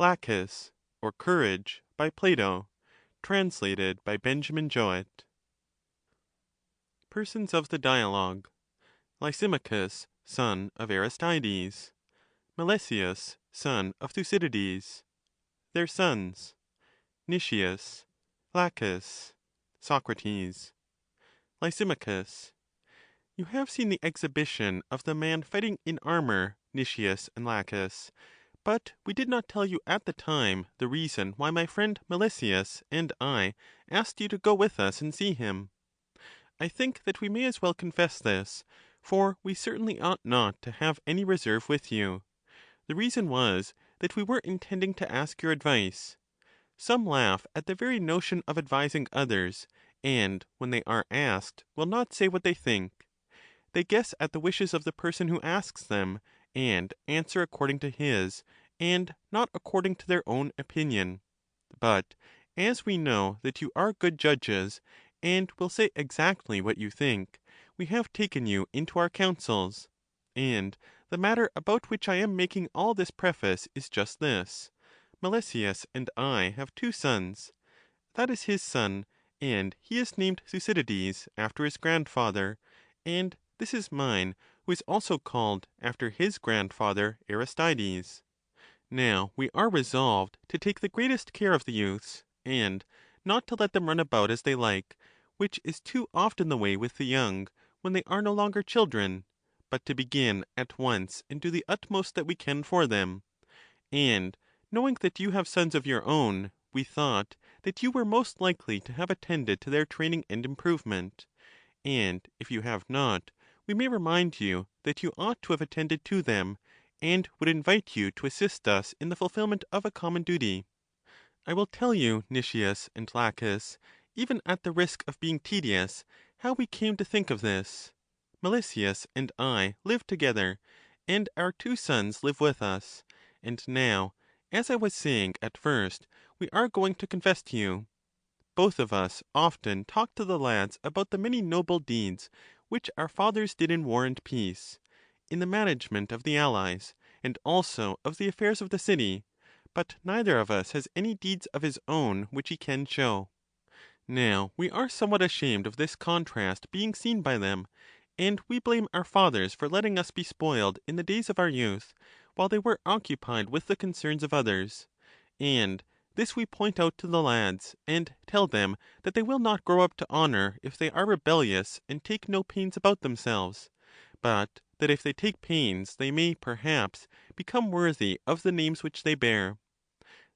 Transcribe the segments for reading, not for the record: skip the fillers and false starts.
Laches, or Courage, by Plato, translated by Benjamin Jowett. Persons of the Dialogue. Lysimachus, son of Aristides. Melesias, son of Thucydides. Their sons: Nicias, Laches, Socrates. Lysimachus. You have seen the exhibition of the man fighting in armor, Nicias and Laches, but we did not tell you at the time the reason why my friend Melesias and I asked you to go with us and see him. I think that we may as well confess this, for we certainly ought not to have any reserve with you. The reason was that we were intending to ask your advice. Some laugh at the very notion of advising others, and, when they are asked, will not say what they think. They guess at the wishes of the person who asks them, and answer according to his, and not according to their own opinion. But as we know that you are good judges, and will say exactly what you think, we have taken you into our counsels. And the matter about which I am making all this preface is just this: Melesias and I have two sons. That is his son, and he is named Thucydides after his grandfather, and this is mine, who is also called after his grandfather Aristides. Now we are resolved to take the greatest care of the youths, and not to let them run about as they like, which is too often the way with the young, when they are no longer children, but to begin at once and do the utmost that we can for them. And knowing that you have sons of your own, we thought that you were most likely to have attended to their training and improvement. And if you have not, we may remind you that you ought to have attended to them, and would invite you to assist us in the fulfillment of a common duty. I will tell you, Nicias and Laches, even at the risk of being tedious, how we came to think of this. Melesias and I live together, and our two sons live with us. And now, as I was saying at first, we are going to confess to you. Both of us often talk to the lads about the many noble deeds which our fathers did in war and peace, in the management of the allies, and also of the affairs of the city, but neither of us has any deeds of his own which he can show. Now we are somewhat ashamed of this contrast being seen by them, and we blame our fathers for letting us be spoiled in the days of our youth, while they were occupied with the concerns of others. And this we point out to the lads, and tell them that they will not grow up to honor if they are rebellious and take no pains about themselves, but that if they take pains they may, perhaps, become worthy of the names which they bear.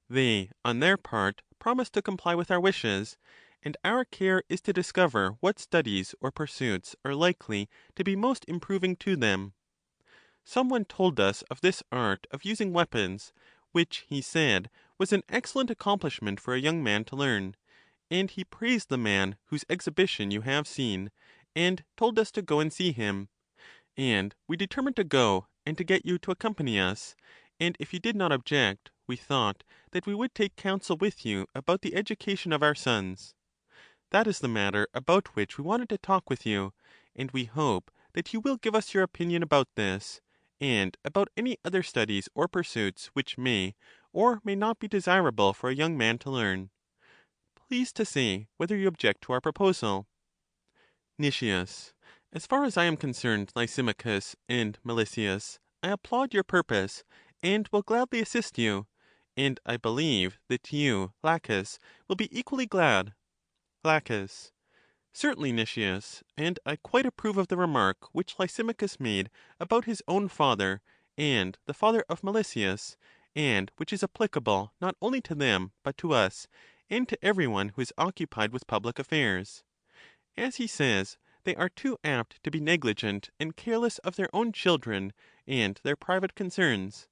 They, on their part, promise to comply with our wishes, and our care is to discover what studies or pursuits are likely to be most improving to them. Some one told us of this art of using weapons, which, he said, was an excellent accomplishment for a young man to learn, and he praised the man whose exhibition you have seen, and told us to go and see him. And we determined to go, and to get you to accompany us, and if you did not object, we thought that we would take counsel with you about the education of our sons. That is the matter about which we wanted to talk with you, and we hope that you will give us your opinion about this, and about any other studies or pursuits which may or may not be desirable for a young man to learn. Please to say whether you object to our proposal. Nicias. As far as I am concerned, Lysimachus and Melesias, I applaud your purpose, and will gladly assist you, and I believe that you, Laches, will be equally glad. Laches. Certainly, Nicias, and I quite approve of the remark which Lysimachus made about his own father, and the father of Melesias, and which is applicable not only to them, but to us, and to every one who is occupied with public affairs. As he says, they are too apt to be negligent and careless of their own children and their private concerns.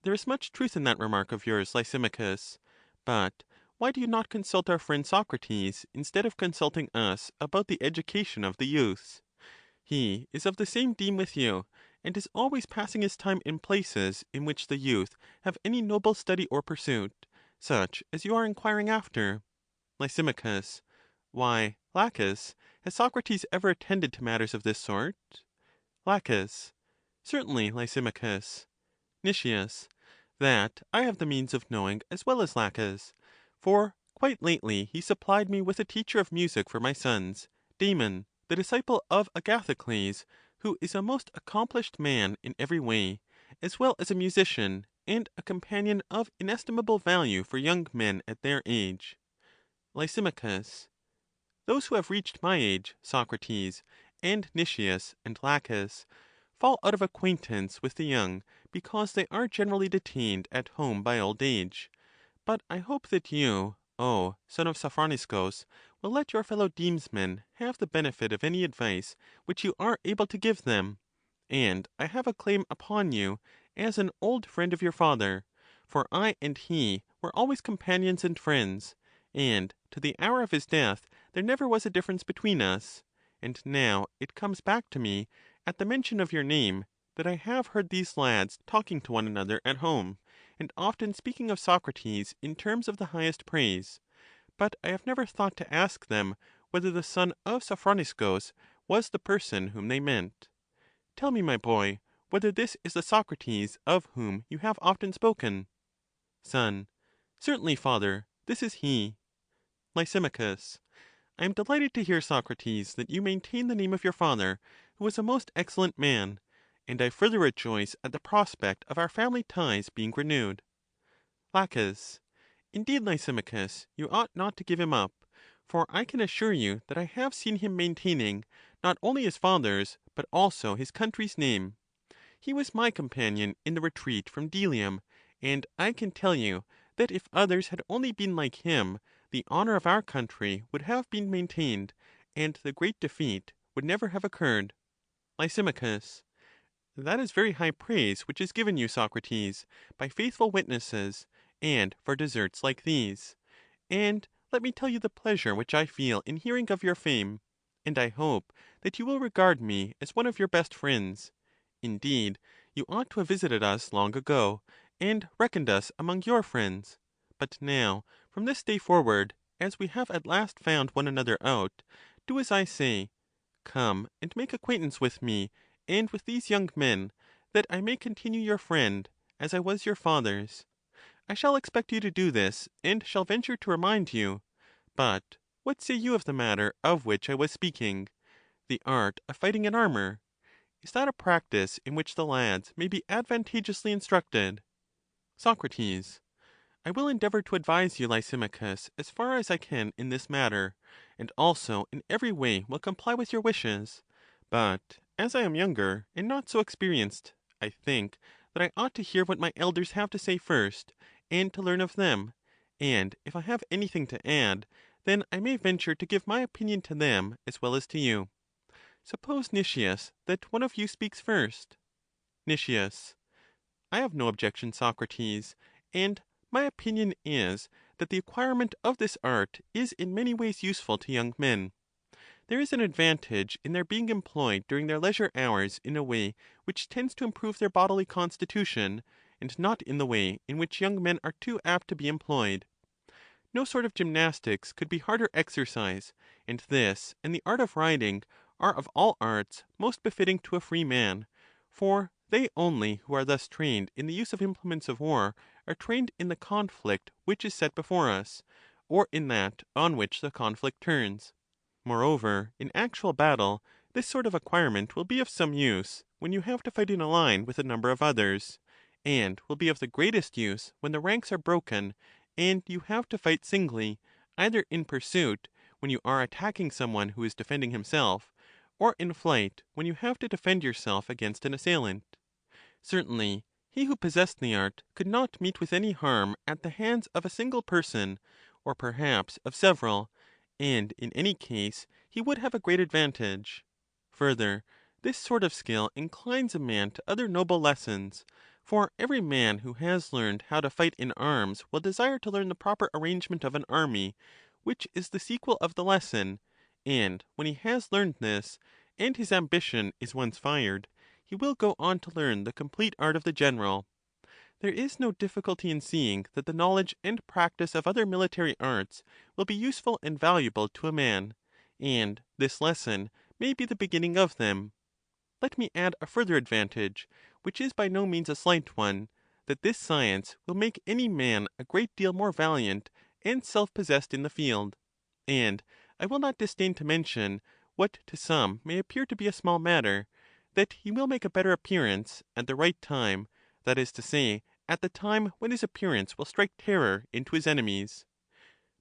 There is much truth in that remark of yours, Lysimachus. But why do you not consult our friend Socrates, instead of consulting us about the education of the youths? He is of the same deme with you, and is always passing his time in places in which the youth have any noble study or pursuit, such as you are inquiring after. Lysimachus. Why, Laches, has Socrates ever attended to matters of this sort? Laches. Certainly, Lysimachus. Nicias. That I have the means of knowing as well as Laches, for quite lately he supplied me with a teacher of music for my sons, Damon, the disciple of Agathocles, who is a most accomplished man in every way, as well as a musician, and a companion of inestimable value for young men at their age. Lysimachus. Those who have reached my age, Socrates, and Nicias, and Laches, fall out of acquaintance with the young, because they are generally detained at home by old age. But I hope that you, O son of Sophroniscus, will let your fellow demesmen have the benefit of any advice which you are able to give them. And I have a claim upon you as an old friend of your father, for I and he were always companions and friends, and to the hour of his death there never was a difference between us. And now it comes back to me, at the mention of your name, that I have heard these lads talking to one another at home, and often speaking of Socrates in terms of the highest praise. But I have never thought to ask them whether the son of Sophroniscus was the person whom they meant. Tell me, my boy, whether this is the Socrates of whom you have often spoken. Son. Certainly, father, this is he. Lysimachus. I am delighted to hear, Socrates, that you maintain the name of your father, who was a most excellent man, and I further rejoice at the prospect of our family ties being renewed. Laches. Indeed, Lysimachus, you ought not to give him up, for I can assure you that I have seen him maintaining not only his father's, but also his country's name. He was my companion in the retreat from Delium, and I can tell you that if others had only been like him, the honor of our country would have been maintained, and the great defeat would never have occurred. Lysimachus. That is very high praise which is given you, Socrates, by faithful witnesses, and for deserts like these. And let me tell you the pleasure which I feel in hearing of your fame, and I hope that you will regard me as one of your best friends. Indeed, you ought to have visited us long ago, and reckoned us among your friends. But now, from this day forward, as we have at last found one another out, do as I say. Come and make acquaintance with me, and with these young men, that I may continue your friend, as I was your father's. I shall expect you to do this, and shall venture to remind you. But what say you of the matter of which I was speaking, the art of fighting in armor? Is that a practice in which the lads may be advantageously instructed? Socrates. I will endeavor to advise you, Lysimachus, as far as I can in this matter, and also in every way will comply with your wishes. But as I am younger, and not so experienced, I think that I ought to hear what my elders have to say first, and to learn of them; and if I have anything to add, then I may venture to give my opinion to them as well as to you. Suppose, Nicias, that one of you speaks first. Nicias. I have no objection, Socrates, and my opinion is that the acquirement of this art is in many ways useful to young men. There is an advantage in their being employed during their leisure hours in a way which tends to improve their bodily constitution, and not in the way in which young men are too apt to be employed. No sort of gymnastics could be harder exercise, and this and the art of riding are of all arts most befitting to a free man, for they only who are thus trained in the use of implements of war are trained in the conflict which is set before us, or in that on which the conflict turns. Moreover, in actual battle, this sort of acquirement will be of some use when you have to fight in a line with a number of others, and will be of the greatest use when the ranks are broken, and you have to fight singly, either in pursuit, when you are attacking some one who is defending himself, or in flight, when you have to defend yourself against an assailant. Certainly, he who possessed the art could not meet with any harm at the hands of a single person, or perhaps of several, and in any case he would have a great advantage. Further, this sort of skill inclines a man to other noble lessons, for every man who has learned how to fight in arms will desire to learn the proper arrangement of an army, which is the sequel of the lesson, and when he has learned this, and his ambition is once fired, he will go on to learn the complete art of the general. There is no difficulty in seeing that the knowledge and practice of other military arts will be useful and valuable to a man, and this lesson may be the beginning of them. Let me add a further advantage, which is by no means a slight one, that this science will make any man a great deal more valiant and self-possessed in the field. And I will not disdain to mention, what to some may appear to be a small matter, that he will make a better appearance at the right time, that is to say, at the time when his appearance will strike terror into his enemies.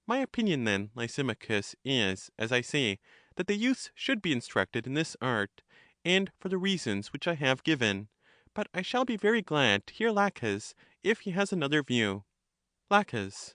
My opinion, then, Lysimachus, is, as I say, that the youths should be instructed in this art, and for the reasons which I have given. But I shall be very glad to hear Laches, if he has another view. Laches.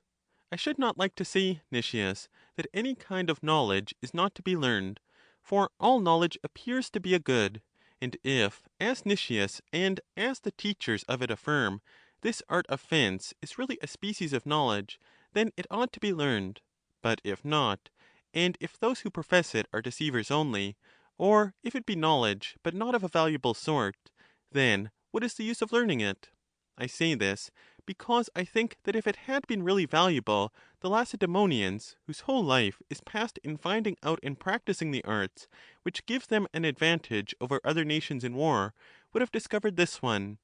I should not like to say, Nicias, that any kind of knowledge is not to be learned, for all knowledge appears to be a good; and if, as Nicias and as the teachers of it affirm, this art of fence is really a species of knowledge, then it ought to be learned; but if not, and if those who profess it are deceivers only, or if it be knowledge, but not of a valuable sort, then what is the use of learning it? I say this, because I think that if it had been really valuable, the Lacedaemonians, whose whole life is passed in finding out and practising the arts which give them an advantage over other nations in war, would have discovered this one;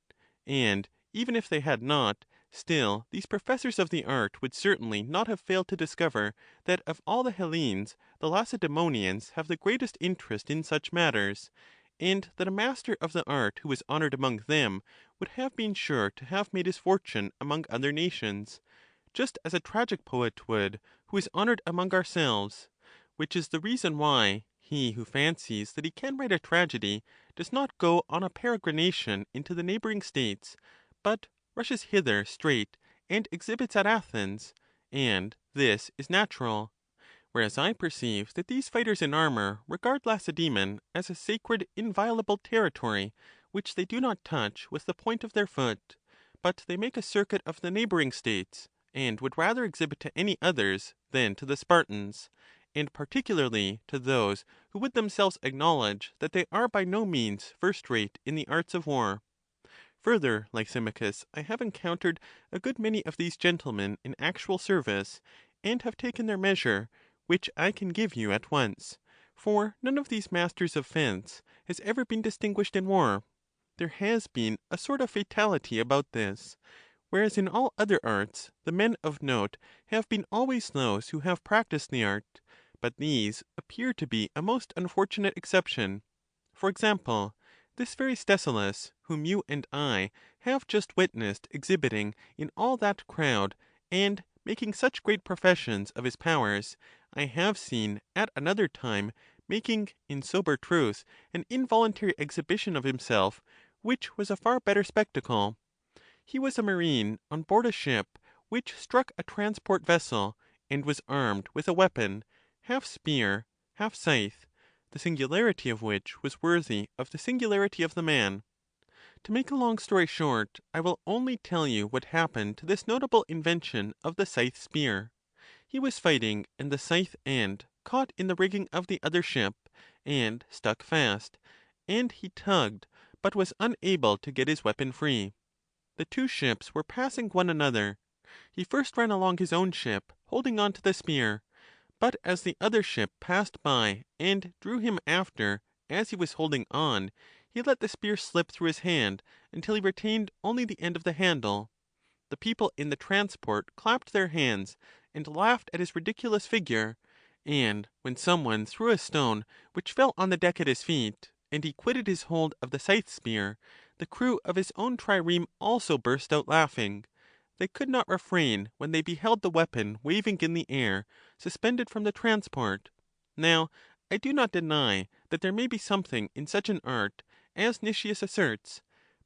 and even if they had not, still these professors of the art would certainly not have failed to discover that of all the Hellenes the Lacedaemonians have the greatest interest in such matters, and that a master of the art who was honored among them would have been sure to have made his fortune among other nations, just as a tragic poet would, who is honored among ourselves; which is the reason why he who fancies that he can write a tragedy does not go on a peregrination into the neighboring states, but rushes hither straight and exhibits at Athens, and this is natural. Whereas I perceive that these fighters in armor regard Lacedaemon as a sacred inviolable territory, which they do not touch with the point of their foot, but they make a circuit of the neighboring states, and would rather exhibit to any others than to the Spartans, and particularly to those who would themselves acknowledge that they are by no means first rate in the arts of war. Further, Lysimachus, I have encountered a good many of these gentlemen in actual service, and have taken their measure, which I can give you at once; for none of these masters of fence has ever been distinguished in war. There has been a sort of fatality about this; whereas in all other arts the men of note have been always those who have practised the art, but these appear to be a most unfortunate exception. For example, this very Stesilaus, whom you and I have just witnessed exhibiting in all that crowd, and making such great professions of his powers, I have seen at another time making, in sober truth, an involuntary exhibition of himself, which was a far better spectacle. He was a marine on board a ship which struck a transport vessel, and was armed with a weapon, half spear, half scythe, the singularity of which was worthy of the singularity of the man. To make a long story short, I will only tell you what happened to this notable invention of the scythe spear. He was fighting, and the scythe end caught in the rigging of the other ship, and stuck fast, and he tugged, but was unable to get his weapon free. The two ships were passing one another. He first ran along his own ship, holding on to the spear; but as the other ship passed by and drew him after as he was holding on, he let the spear slip through his hand until he retained only the end of the handle. The people in the transport clapped their hands, and laughed at his ridiculous figure; and when some one threw a stone, which fell on the deck at his feet, and he quitted his hold of the scythe spear, the crew of his own trireme also burst out laughing. They could not refrain when they beheld the weapon waving in the air, suspended from the transport. Now, I do not deny that there may be something in such an art, as Nicias asserts;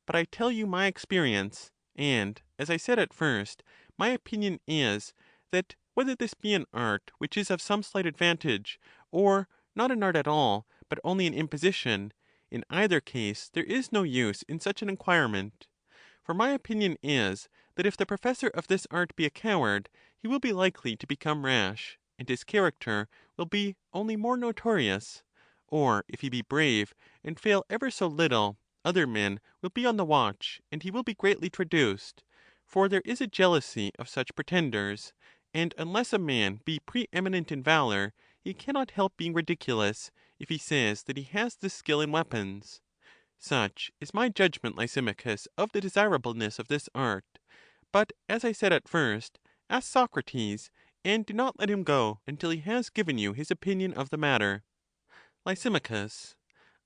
but I tell you my experience, and, as I said at first, my opinion is, that whether this be an art which is of some slight advantage, or not an art at all, but only an imposition, in either case there is no use in such an enquirement. For my opinion is, that if the professor of this art be a coward, he will be likely to become rash, and his character will be only more notorious; or if he be brave, and fail ever so little, other men will be on the watch, and he will be greatly traduced; for there is a jealousy of such pretenders, and unless a man be pre eminent in valour, he cannot help being ridiculous, if he says that he has this skill in weapons. Such is my judgment, Lysimachus, of the desirableness of this art. But, as I said at first, ask Socrates, and do not let him go until he has given you his opinion of the matter. Lysimachus.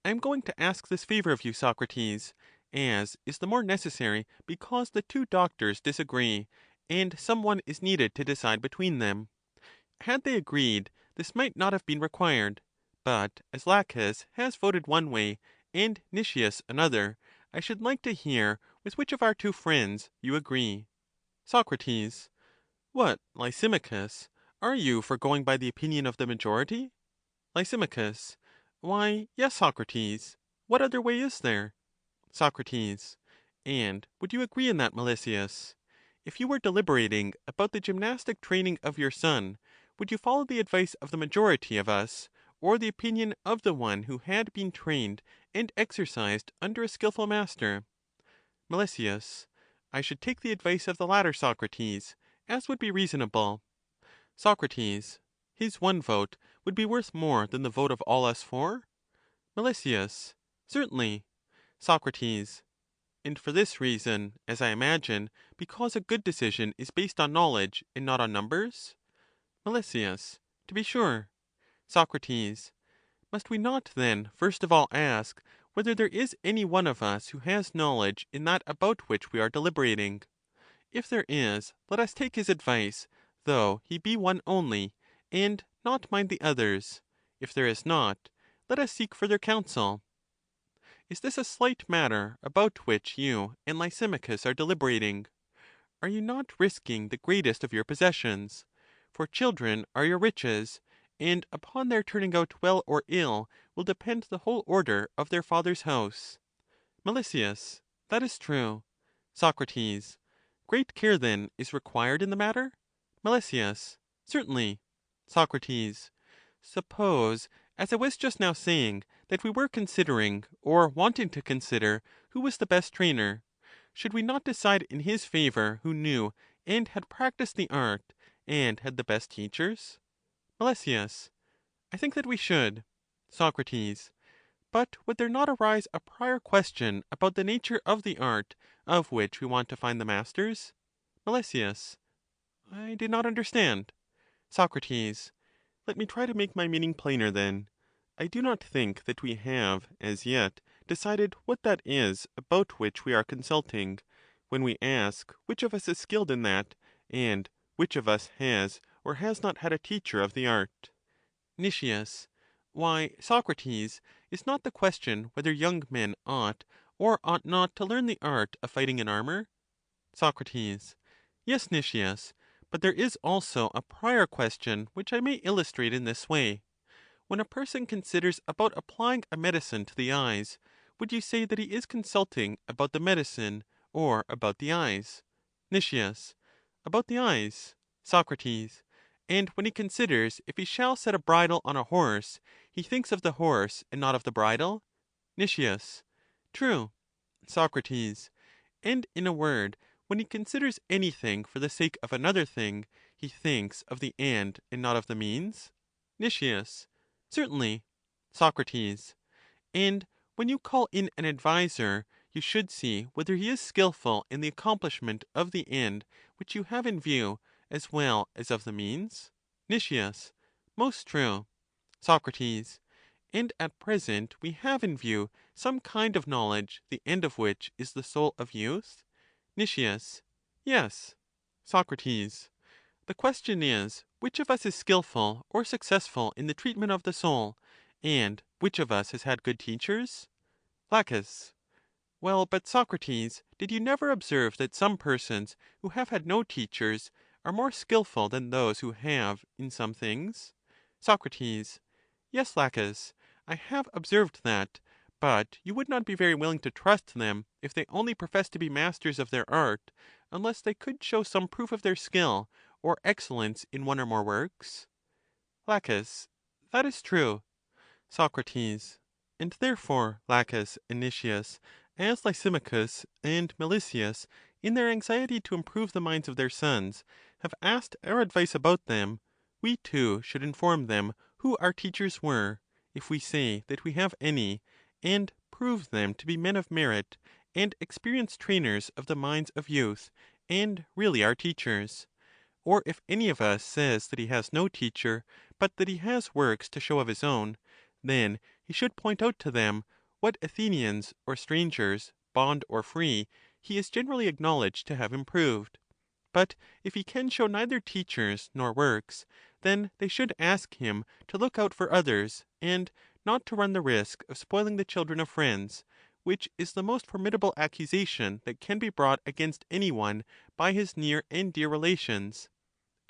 I am going to ask this favor of you, Socrates, as is the more necessary because the two doctors disagree, and some one is needed to decide between them. Had they agreed, this might not have been required. But as Laches has voted one way, and Nicias another, I should like to hear with which of our two friends you agree. Socrates. What, Lysimachus? Are you for going by the opinion of the majority? Lysimachus. Why, yes, Socrates. What other way is there? Socrates. And would you agree in that, Melesias? If you were deliberating about the gymnastic training of your son, would you follow the advice of the majority of us, or the opinion of the one who had been trained and exercised under a skilful master? Melesias. I should take the advice of the latter, Socrates, as would be reasonable. Socrates. His one vote would be worth more than the vote of all us four? Melesias. Certainly. Socrates. And for this reason, as I imagine, because a good decision is based on knowledge and not on numbers? Melesias. To be sure. Socrates. Must we not then first of all ask whether there is any one of us who has knowledge in that about which we are deliberating? If there is, let us take his advice, though he be one only, and not mind the others. If there is not, let us seek further counsel. Is this a slight matter about which you and Lysimachus are deliberating? Are you not risking the greatest of your possessions? For children are your riches, and upon their turning out well or ill will depend the whole order of their father's house. Melesias. That is true. Socrates. Great care, then, is required in the matter? Melesias. Certainly. Socrates. Suppose, as I was just now saying, that we were considering, or wanting to consider, who was the best trainer. Should we not decide in his favor who knew and had practiced the art, and had the best teachers? Melesias. I think that we should. Socrates. But would there not arise a prior question about the nature of the art of which we want to find the masters? Melesias. I do not understand. Socrates. Let me try to make my meaning plainer then. I do not think that we have, as yet, decided what that is about which we are consulting, when we ask which of us is skilled in that, and which of us has or has not had a teacher of the art. Nicias. Why, Socrates, is not the question whether young men ought or ought not to learn the art of fighting in armor? Socrates. Yes, Nicias, but there is also a prior question which I may illustrate in this way. When a person considers about applying a medicine to the eyes, would you say that he is consulting about the medicine or about the eyes? Nicias. About the eyes. Socrates. And when he considers if he shall set a bridle on a horse, he thinks of the horse and not of the bridle? Nicias. True. Socrates. And in a word, when he considers anything for the sake of another thing, he thinks of the end and not of the means? Nicias. Certainly. Socrates. And when you call in an adviser, you should see whether he is skilful in the accomplishment of the end which you have in view, as well as of the means? Nicias. Most true. Socrates. And at present we have in view some kind of knowledge, the end of which is the soul of youth? Nicias. Yes. Socrates. The question is, which of us is skilful or successful in the treatment of the soul, and which of us has had good teachers? Laches. Well, but Socrates, did you never observe that some persons who have had no teachers are more skilful than those who have in some things? Socrates. Yes, Laches, I have observed that, but you would not be very willing to trust them if they only professed to be masters of their art, unless they could show some proof of their skill or excellence in one or more works? Laches. That is true. Socrates. And therefore, Laches and Nicias, as Lysimachus and Melesias, in their anxiety to improve the minds of their sons, have asked our advice about them, we too should inform them who our teachers were, if we say that we have any, and prove prove them to be men of merit, and experienced trainers of the minds of youth, and really our teachers. Or if any of us says that he has no teacher, but that he has works to show of his own, then he should point out to them what Athenians or strangers, bond or free, he is generally acknowledged to have improved. But if he can show neither teachers nor works, then they should ask him to look out for others, and not to run the risk of spoiling the children of friends, which is the most formidable accusation that can be brought against any one by his near and dear relations.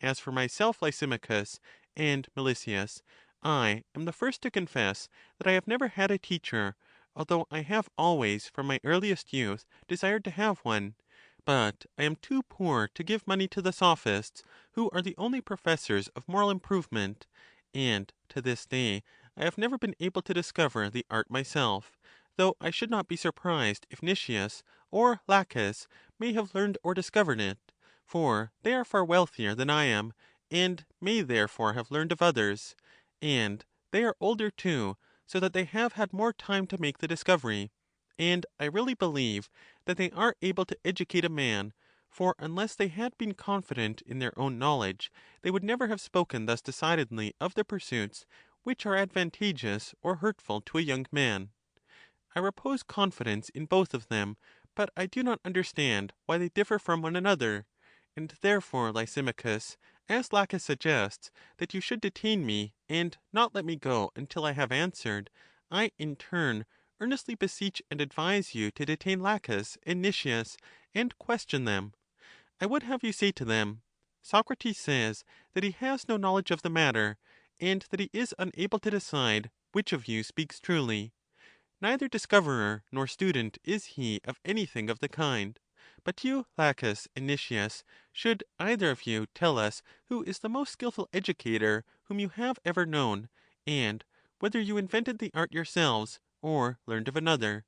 As for myself, Lysimachus and Melesias, I am the first to confess that I have never had a teacher, although I have always from my earliest youth desired to have one. But I am too poor to give money to the Sophists, who are the only professors of moral improvement, and to this day I have never been able to discover the art myself, though I should not be surprised if Nicias or Laches may have learned or discovered it, for they are far wealthier than I am, and may therefore have learned of others, and they are older too, so that they have had more time to make the discovery, and I really believe that they are able to educate a man, for unless they had been confident in their own knowledge, they would never have spoken thus decidedly of the pursuits which are advantageous or hurtful to a young man. I repose confidence in both of them, but I do not understand why they differ from one another. And therefore, Lysimachus, as Laches suggests that you should detain me and not let me go until I have answered, I in turn earnestly beseech and advise you to detain Laches and Nicias, and question them. I would have you say to them, Socrates says that he has no knowledge of the matter, and that he is unable to decide which of you speaks truly. Neither discoverer nor student is he of anything of the kind. But you, Laches and Nicias, should either of you tell us who is the most skilful educator whom you have ever known, and whether you invented the art yourselves, or learned of another;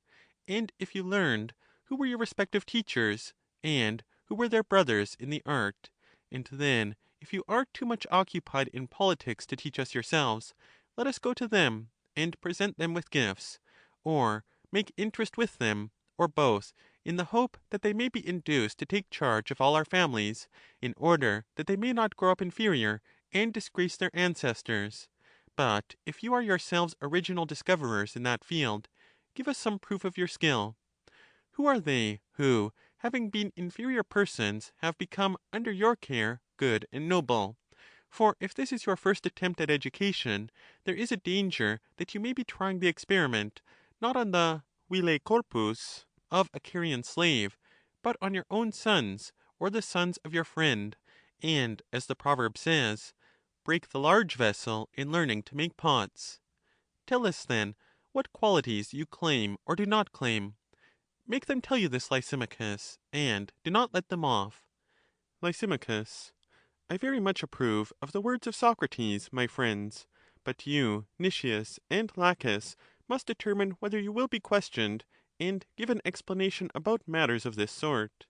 and if you learned, who were your respective teachers, and who were their brothers in the art; and then, if you are too much occupied in politics to teach us yourselves, let us go to them, and present them with gifts, or make interest with them, or both, in the hope that they may be induced to take charge of all our families, in order that they may not grow up inferior, and disgrace their ancestors. But if you are yourselves original discoverers in that field, give us some proof of your skill. Who are they who, having been inferior persons, have become, under your care, good and noble? For if this is your first attempt at education, there is a danger that you may be trying the experiment, not on the vile corpus of a Carian slave, but on your own sons, or the sons of your friend, and, as the proverb says, break the large vessel in learning to make pots. Tell us, then, what qualities you claim or do not claim. Make them tell you this, Lysimachus, and do not let them off. Lysimachus. I very much approve of the words of Socrates, my friends, but you, Nicias and Laches, must determine whether you will be questioned, and give an explanation about matters of this sort.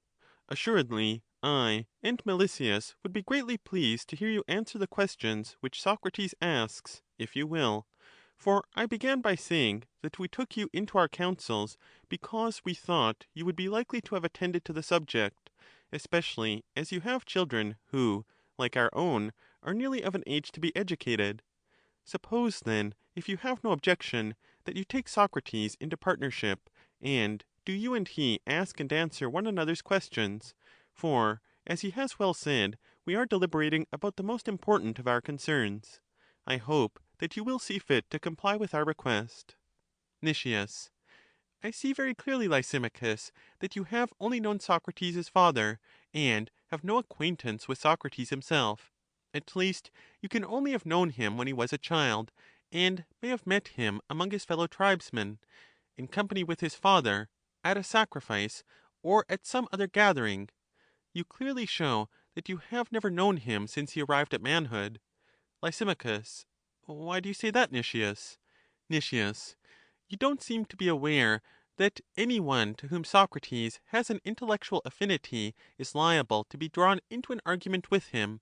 Assuredly, I and Melesias would be greatly pleased to hear you answer the questions which Socrates asks, if you will. For I began by saying that we took you into our counsels because we thought you would be likely to have attended to the subject, especially as you have children who, like our own, are nearly of an age to be educated. Suppose, then, if you have no objection, that you take Socrates into partnership, and do you and he ask and answer one another's questions, for, as he has well said, we are deliberating about the most important of our concerns. I hope that you will see fit to comply with our request. Nicias. I see very clearly, Lysimachus, that you have only known Socrates' father, and have no acquaintance with Socrates himself. At least, you can only have known him when he was a child, and may have met him among his fellow tribesmen, in company with his father, at a sacrifice, or at some other gathering. You clearly show that you have never known him since he arrived at manhood. Lysimachus. Why do you say that, Nicias? Nicias. You don't seem to be aware that any one to whom Socrates has an intellectual affinity is liable to be drawn into an argument with him,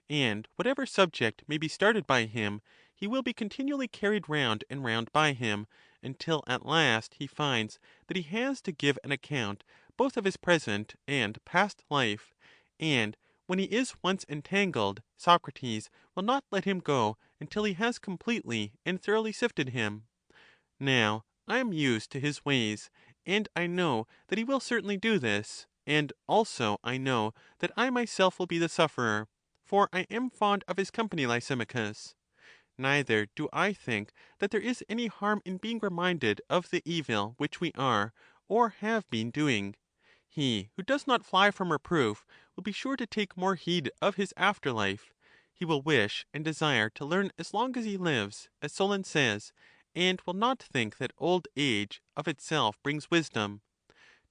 and whatever subject may be started by him, he will be continually carried round and round by him, until at last he finds that he has to give an account both of his present and past life, and when he is once entangled, Socrates will not let him go until he has completely and thoroughly sifted him. Now I am used to his ways, and I know that he will certainly do this, and also I know that I myself will be the sufferer, for I am fond of his company, Lysimachus. Neither do I think that there is any harm in being reminded of the evil which we are, or have been doing. He who does not fly from reproof will be sure to take more heed of his after life. He will wish and desire to learn as long as he lives, as Solon says, and will not think that old age of itself brings wisdom.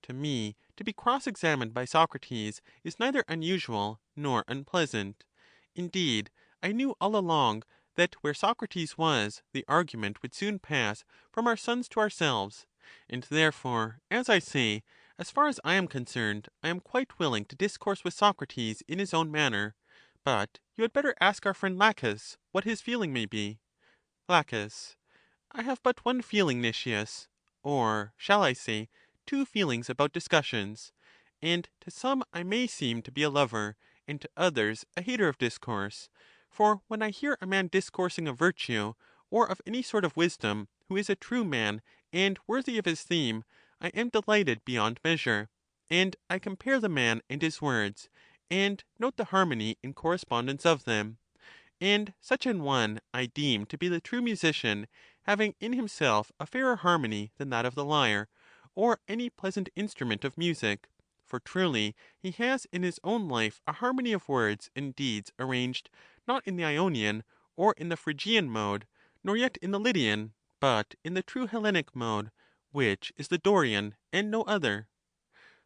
To me, to be cross examined by Socrates is neither unusual nor unpleasant. Indeed, I knew all along that where Socrates was, the argument would soon pass from our sons to ourselves. And therefore, as I say, as far as I am concerned, I am quite willing to discourse with Socrates in his own manner. But you had better ask our friend Laches what his feeling may be. Laches. I have but one feeling, Nicias, or shall I say, two feelings about discussions, and to some I may seem to be a lover, and to others a hater of discourse. For when I hear a man discoursing of virtue, or of any sort of wisdom, who is a true man and worthy of his theme, I am delighted beyond measure, and I compare the man and his words, and note the harmony and correspondence of them. And such an one I deem to be the true musician, having in himself a fairer harmony than that of the lyre, or any pleasant instrument of music; for truly he has in his own life a harmony of words and deeds arranged, not in the Ionian or in the Phrygian mode, nor yet in the Lydian, but in the true Hellenic mode, which is the Dorian, and no other.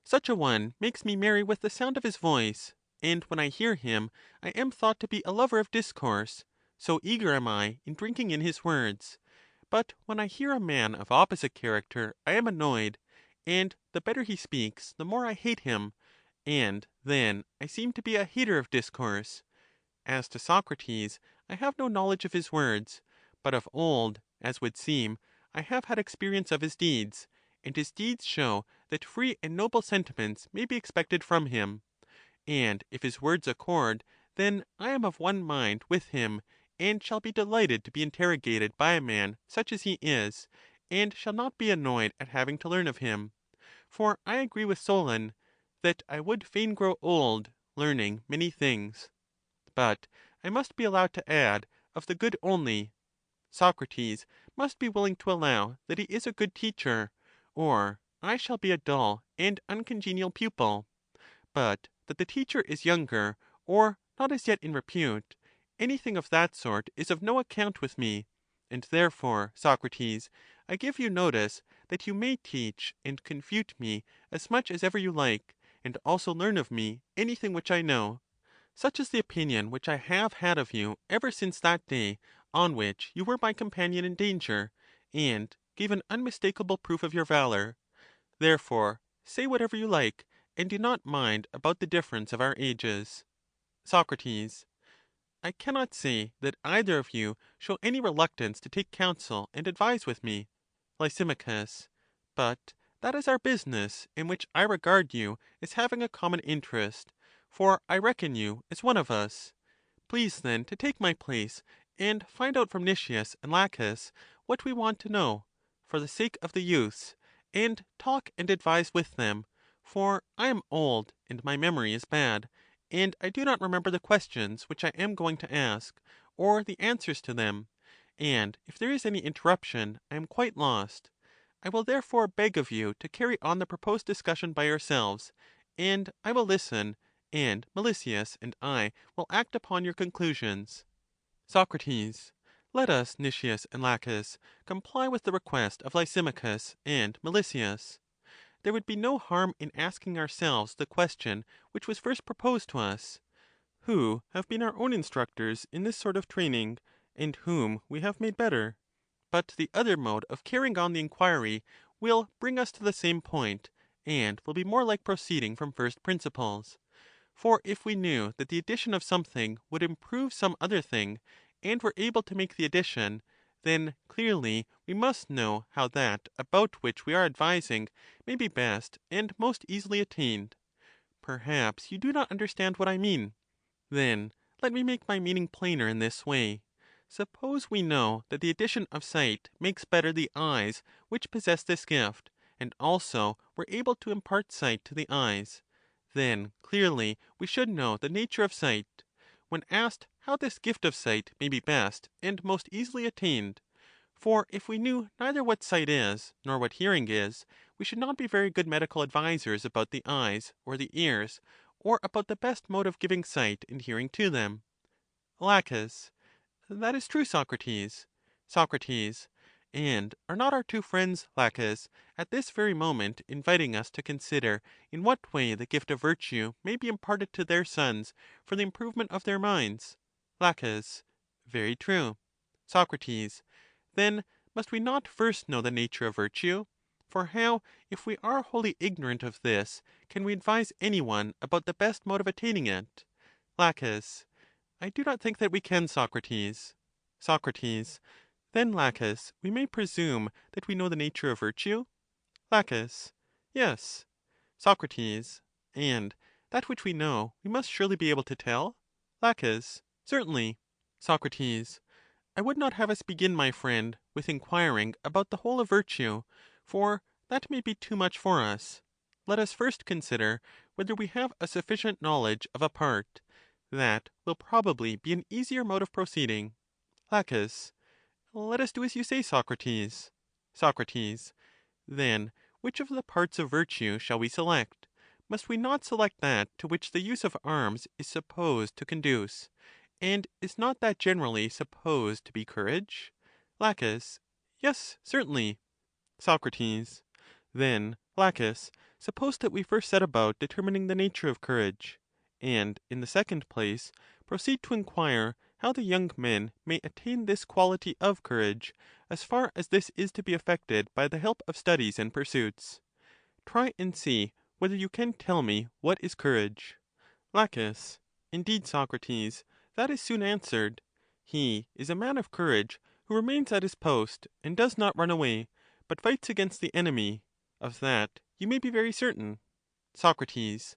Such a one makes me merry with the sound of his voice, and when I hear him I am thought to be a lover of discourse, so eager am I in drinking in his words. But when I hear a man of opposite character I am annoyed, and the better he speaks the more I hate him, and then I seem to be a hater of discourse. As to Socrates, I have no knowledge of his words, but of old, as would seem, I have had experience of his deeds, and his deeds show that free and noble sentiments may be expected from him. And if his words accord, then I am of one mind with him, and shall be delighted to be interrogated by a man such as he is, and shall not be annoyed at having to learn of him. For I agree with Solon, that I would fain grow old, learning many things. But I must be allowed to add, of the good only. Socrates must be willing to allow that he is a good teacher, or I shall be a dull and uncongenial pupil. But that the teacher is younger, or not as yet in repute, anything of that sort is of no account with me. And therefore, Socrates, I give you notice that you may teach and confute me as much as ever you like, and also learn of me anything which I know. Such is the opinion which I have had of you ever since that day on which you were my companion in danger, and gave an unmistakable proof of your valor. Therefore, say whatever you like, and do not mind about the difference of our ages. Soc. I cannot say that either of you show any reluctance to take counsel and advise with me. Lys. But that is our business, in which I regard you as having a common interest, for I reckon you as one of us. Please then to take my place, and find out from Nicias and Laches what we want to know, for the sake of the youths, and talk and advise with them, for I am old, and my memory is bad, and I do not remember the questions which I am going to ask, or the answers to them, and if there is any interruption I am quite lost. I will therefore beg of you to carry on the proposed discussion by yourselves, and I will listen, and Melesias and I will act upon your conclusions. Soc. Let us, Nicias and Laches, comply with the request of Lysimachus and Melesias. There would be no harm in asking ourselves the question which was first proposed to us: who have been our own instructors in this sort of training, and whom we have made better? But the other mode of carrying on the inquiry will bring us to the same point, and will be more like proceeding from first principles. For if we knew that the addition of something would improve some other thing, and were able to make the addition, then clearly we must know how that about which we are advising may be best and most easily attained. Perhaps you do not understand what I mean. Then let me make my meaning plainer in this way. Suppose we know that the addition of sight makes better the eyes which possess this gift, and also were able to impart sight to the eyes. Then clearly we should know the nature of sight, when asked how this gift of sight may be best and most easily attained. For if we knew neither what sight is, nor what hearing is, we should not be very good medical advisers about the eyes or the ears, or about the best mode of giving sight and hearing to them. Laches. That is true, Socrates. Socrates. And are not our two friends, Laches, at this very moment inviting us to consider in what way the gift of virtue may be imparted to their sons for the improvement of their minds? Laches. Very true. Socrates. Then must we not first know the nature of virtue? For how, if we are wholly ignorant of this, can we advise any one about the best mode of attaining it? Laches. I do not think that we can, Socrates. Socrates. Then, Laches, we may presume that we know the nature of virtue? Laches. Yes. Socrates. And that which we know we must surely be able to tell? Laches. Certainly. Socrates. I would not have us begin, my friend, with inquiring about the whole of virtue, for that may be too much for us. Let us first consider whether we have a sufficient knowledge of a part. That will probably be an easier mode of proceeding. Laches. Let us do as you say, Socrates. Socrates. Then which of the parts of virtue shall we select? Must we not select that to which the use of arms is supposed to conduce? And is not that generally supposed to be courage? Laches. Yes, certainly. Socrates. Then, Laches, suppose that we first set about determining the nature of courage, and, in the second place, proceed to inquire how the young men may attain this quality of courage, as far as this is to be effected by the help of studies and pursuits. Try and see whether you can tell me what is courage. Laches. Indeed, Socrates, that is soon answered. He is a man of courage who remains at his post, and does not run away, but fights against the enemy. Of that you may be very certain. Socrates.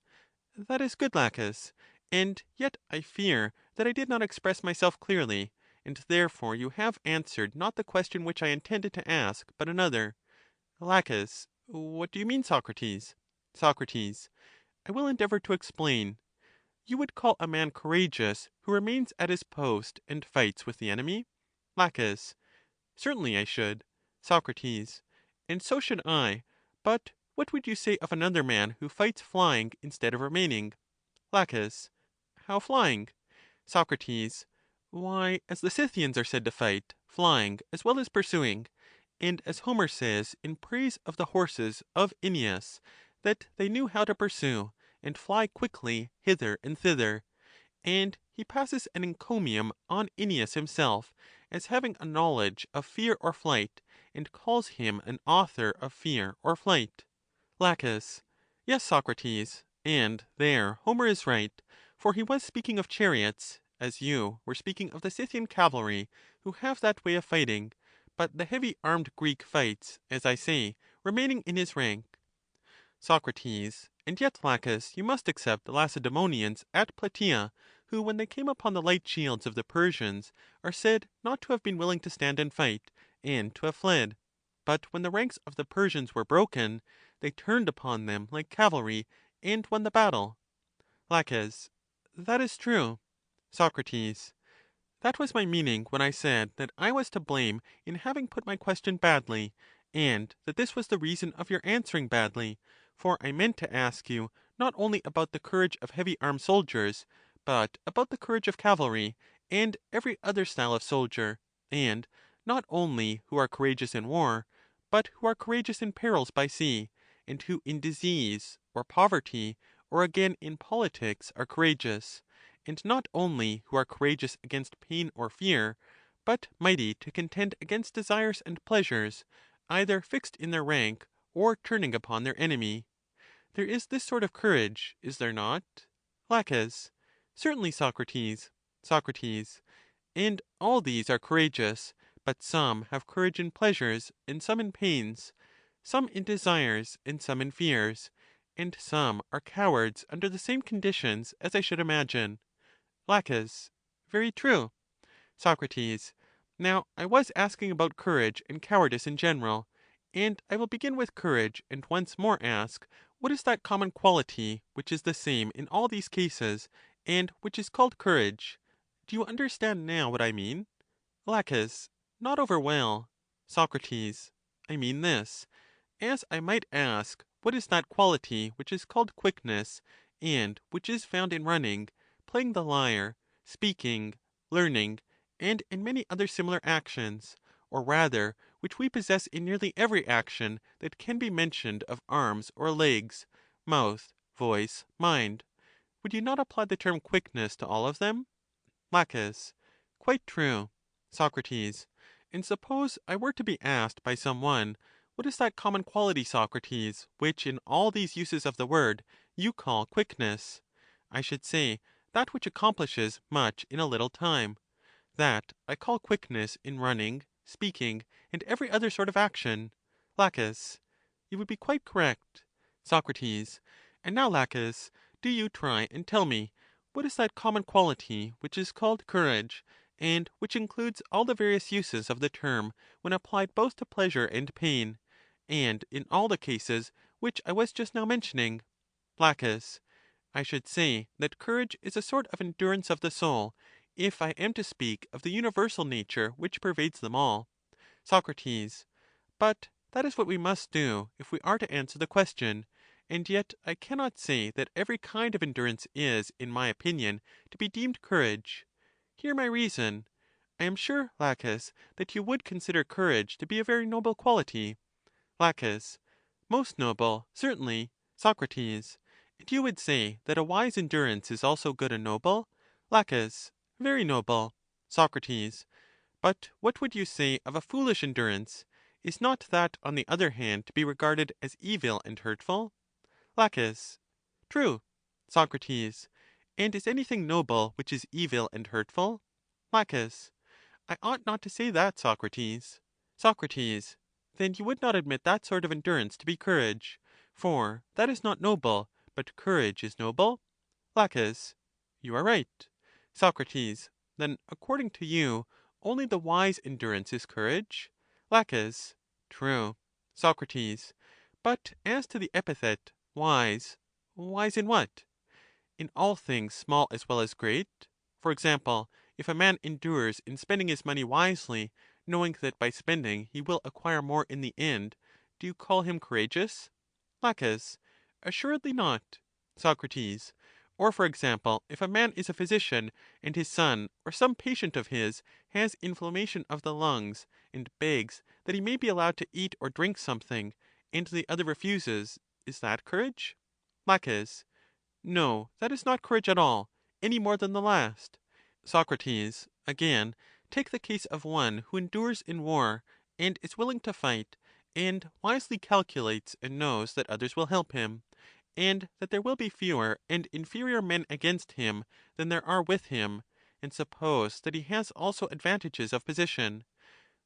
That is good, Laches. And yet I fear that I did not express myself clearly, and therefore you have answered not the question which I intended to ask, but another. Laches. What do you mean, Socrates? Socrates. I will endeavor to explain. You would call a man courageous who remains at his post and fights with the enemy? Laches. Certainly I should. Socrates. And so should I. But what would you say of another man who fights flying instead of remaining? Laches. How flying? Socrates. Why, as the Scythians are said to fight, flying as well as pursuing, and as Homer says in praise of the horses of Aeneas, that they knew how to pursue, and fly quickly hither and thither. And he passes an encomium on Aeneas himself, as having a knowledge of fear or flight, and calls him an author of fear or flight. Laches. Yes, Socrates, and there Homer is right, for he was speaking of chariots, as you were speaking of the Scythian cavalry, who have that way of fighting, but the heavy armed Greek fights, as I say, remaining in his rank. Socrates. And yet, Laches, you must except the Lacedaemonians at Plataea, who, when they came upon the light shields of the Persians, are said not to have been willing to stand and fight, and to have fled. But when the ranks of the Persians were broken, they turned upon them like cavalry, and won the battle. Laches. That is true. Socrates. That was my meaning when I said that I was to blame in having put my question badly, and that this was the reason of your answering badly, for I meant to ask you not only about the courage of heavy armed soldiers, but about the courage of cavalry, and every other style of soldier, and not only who are courageous in war, but who are courageous in perils by sea, and who in disease, or poverty, or again in politics are courageous, and not only who are courageous against pain or fear, but mighty to contend against desires and pleasures, either fixed in their rank or turning upon their enemy. There is this sort of courage, is there not? Laches. Certainly, Socrates. Socrates. And all these are courageous, But some have courage in pleasures, and some in pains, some in desires, and some in fears, and some are cowards under the same conditions, as I should imagine. Laches. Very true. Socrates. Now I was asking about courage and cowardice in general, and I will begin with courage, and once more ask, what is that common quality which is the same in all these cases, and which is called courage? Do you understand now what I mean? Laches. Not over well. Socrates. I mean this. As I might ask, what is that quality which is called quickness, and which is found in running, playing the lyre, speaking, learning, and in many other similar actions, or rather which we possess in nearly every action that can be mentioned of arms or legs, mouth, voice, mind? Would you not apply the term quickness to all of them? Laches. Quite true. Socrates. And suppose I were to be asked by some one, what is that common quality, Socrates, which in all these uses of the word you call quickness? I should say, that which accomplishes much in a little time. That I call quickness in running, speaking, and every other sort of action. Laches. You would be quite correct. Socrates. And now, Laches, do you try and tell me, what is that common quality which is called courage, and which includes all the various uses of the term when applied both to pleasure and pain, and in all the cases which I was just now mentioning? Laches. I should say that courage is a sort of endurance of the soul, if I am to speak of the universal nature which pervades them all. Socrates. But that is what we must do if we are to answer the question, and yet I cannot say that every kind of endurance is, in my opinion, to be deemed courage. Hear my reason. I am sure, Laches, that you would consider courage to be a very noble quality. Laches. Most noble, certainly. Socrates. And you would say that a wise endurance is also good and noble? Laches. Very noble. Socrates. But what would you say of a foolish endurance? Is not that, on the other hand, to be regarded as evil and hurtful? Laches. True. Socrates. And is anything noble which is evil and hurtful? Laches. I ought not to say that, Socrates. Socrates. Then you would not admit that sort of endurance to be courage, for that is not noble, but courage is noble? Laches. You are right. Socrates. Then, according to you, only the wise endurance is courage? Laches. True. Socrates. But as to the epithet wise, wise in what? In all things small as well as great? For example, if a man endures in spending his money wisely, knowing that by spending he will acquire more in the end, do you call him courageous? Laches. Assuredly not. Socrates. Or, for example, if a man is a physician, and his son or some patient of his has inflammation of the lungs, and begs that he may be allowed to eat or drink something, and the other refuses, is that courage? Laches. No, that is not courage at all, any more than the last. Socrates. Again, take the case of one who endures in war, and is willing to fight, and wisely calculates and knows that others will help him, and that there will be fewer and inferior men against him than there are with him, and suppose that he has also advantages of position.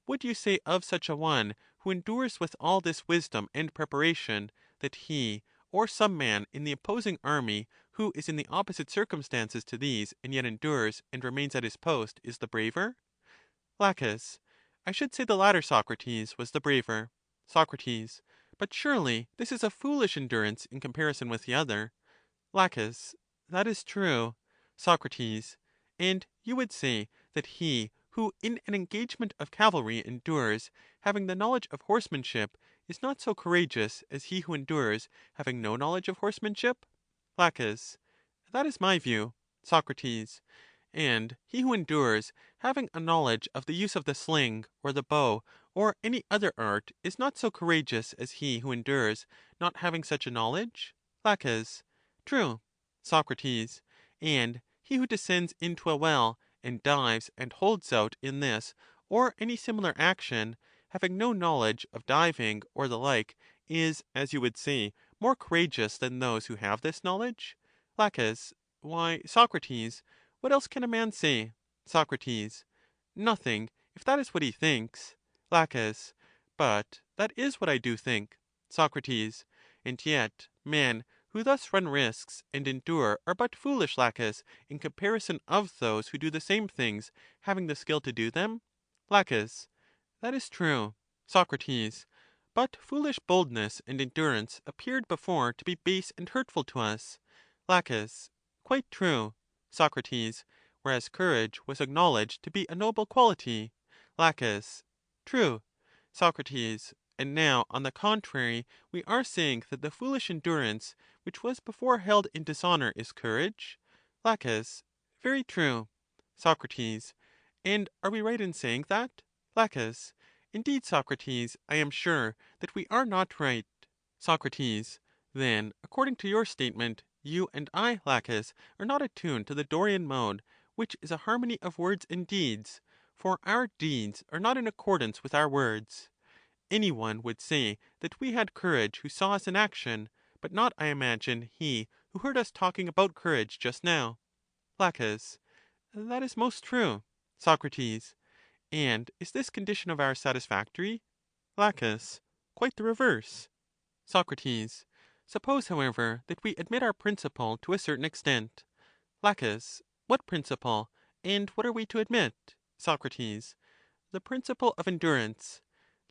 Would you say of such a one, who endures with all this wisdom and preparation, that he, or some man in the opposing army, who is in the opposite circumstances to these, and yet endures and remains at his post, is the braver? Laches. I should say the latter, Socrates, was the braver. Socrates. But surely this is a foolish endurance in comparison with the other. Laches. That is true. Socrates. And you would say that he who in an engagement of cavalry endures, having the knowledge of horsemanship, is not so courageous as he who endures, having no knowledge of horsemanship? Laches. That is my view. Socrates. And he who endures, having a knowledge of the use of the sling, or the bow, or any other art, is not so courageous as he who endures, not having such a knowledge? Laches. True. Socrates. And he who descends into a well, and dives and holds out in this, or any similar action, having no knowledge of diving or the like, is, as you would say, more courageous than those who have this knowledge? Laches. Why, Socrates, what else can a man say? Socrates. Nothing, if that is what he thinks. Laches. But that is what I do think. Socrates. And yet men who thus run risks and endure are but foolish, Laches, in comparison of those who do the same things, having the skill to do them. Laches. That is true. Socrates. But foolish boldness and endurance appeared before to be base and hurtful to us. Laches. Quite true. Socrates. Whereas courage was acknowledged to be a noble quality. Laches. True. Socrates. And now, on the contrary, we are saying that the foolish endurance, which was before held in dishonor, is courage? Laches. Very true. Socrates. And are we right in saying that? Laches. Indeed, Socrates, I am sure that we are not right. Socrates. Then, according to your statement, you and I, Laches, are not attuned to the Dorian mode, which is a harmony of words and deeds, for our deeds are not in accordance with our words. Any one would say that we had courage who saw us in action, but not, I imagine, he who heard us talking about courage just now. Laches. That is most true. Socrates. And is this condition of ours satisfactory? Laches. Quite the reverse. Socrates. Suppose, however, that we admit our principle to a certain extent. Laches. What principle? And what are we to admit? Socrates. The principle of endurance.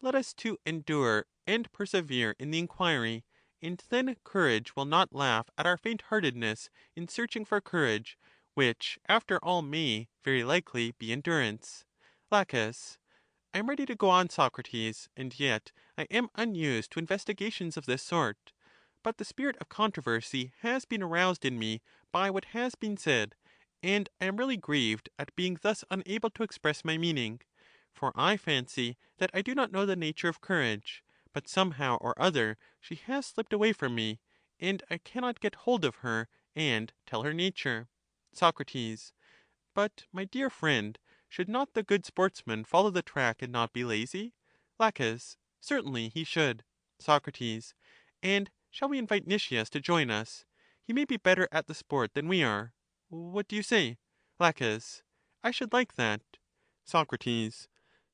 Let us too endure and persevere in the inquiry, and then courage will not laugh at our faint-heartedness in searching for courage, which after all may, very likely, be endurance. Laches. I am ready to go on, Socrates, and yet I am unused to investigations of this sort. But the spirit of controversy has been aroused in me by what has been said, and I am really grieved at being thus unable to express my meaning. For I fancy that I do not know the nature of courage, but somehow or other she has slipped away from me, and I cannot get hold of her and tell her nature. Socrates. But, my dear friend, should not the good sportsman follow the track and not be lazy? Laches. Certainly he should. Socrates. And shall we invite Nicias to join us? He may be better at the sport than we are. What do you say? Laches. I should like that. Socrates.